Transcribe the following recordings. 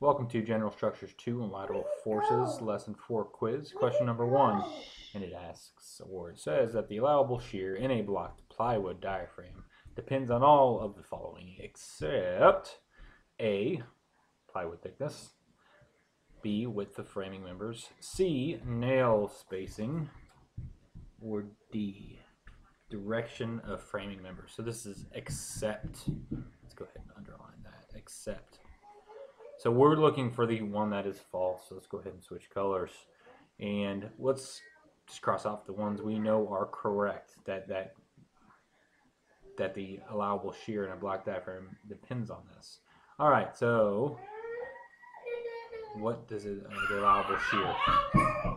Welcome to General Structures 2 and Lateral Forces, Lesson 4 quiz. Question number 1, and it asks, or it says, that the allowable shear in a blocked plywood diaphragm depends on all of the following, except A, plywood thickness, B, width of framing members, C, nail spacing, or D, direction of framing members. So this is except. Let's go ahead and underline that, except. So we're looking for the one that is false. So let's go ahead and switch colors. And let's just cross off the ones we know are correct, that the allowable shear in a block diaphragm depends on this. All right, so what does it, the allowable shear?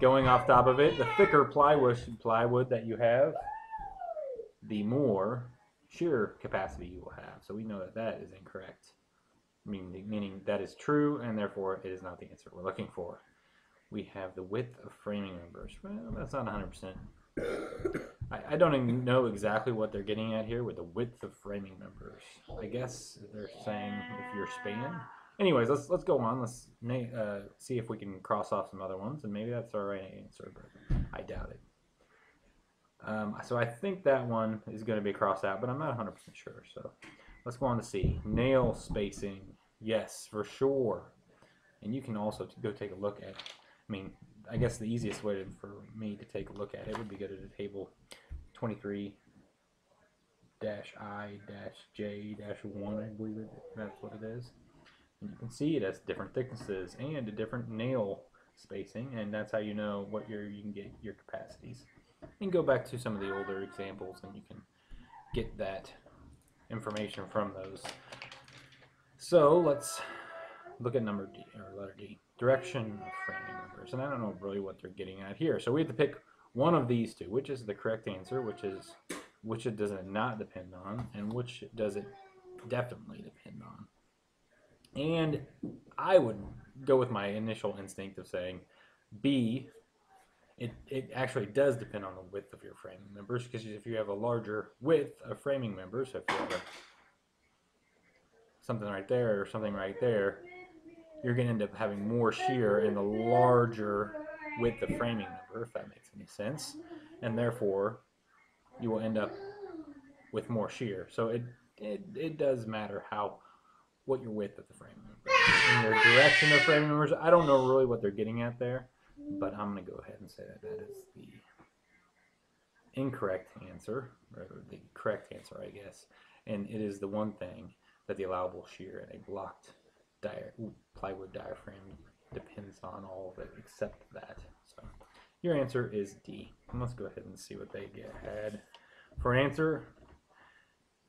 Going off top of it, the thicker plywood that you have, the more shear capacity you will have. So we know that that is incorrect. Meaning that is true, and therefore it is not the answer we're looking for. We have the width of framing members. Well, that's not 100%. I don't even know exactly what they're getting at here with the width of framing members. I guess they're saying if your span. Anyways, let's go on. Let's see if we can cross off some other ones, and maybe that's our right answer, but I doubt it. So I think that one is going to be crossed out, but I'm not 100% sure. So let's go on to C. Nail spacing. Yes, for sure. And you can also go take a look at, I guess the easiest way for me to take a look at it would be go to the table 23-I-J-1, I believe that's what it is. And you can see it has different thicknesses and a different nail spacing, and that's how you know what you can get your capacities. You can go back to some of the older examples and you can get that information from those. So let's look at number D, or letter D, direction of framing members. And I don't know really what they're getting at here. So we have to pick one of these two. Which is the correct answer? Which it does it not depend on, and which does it definitely depend on? And I would go with my initial instinct of saying B. It actually does depend on the width of your framing members, because if you have a larger width of framing members, if you have something right there or something right there, you're going to end up having more shear in the larger width of framing member, if that makes any sense, and therefore you will end up with more shear. So it does matter what your width of the framing member is. And your direction of framing members, I don't know really what they're getting at there, but I'm going to go ahead and say that is the incorrect answer, or the correct answer, I guess. And it is the one thing that the allowable shear in a blocked plywood diaphragm depends on all of it except that. So your answer is D. And let's go ahead and see what they had for an answer.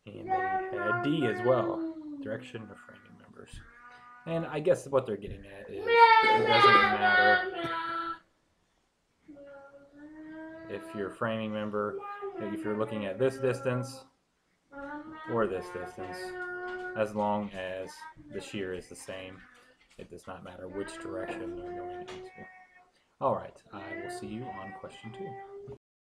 And they had D as well, direction of framing members. And I guess what they're getting at is it doesn't matter if your framing member, if you're looking at this distance or this distance, as long as the shear is the same. It does not matter which direction you're going into. All right, I will see you on question 2.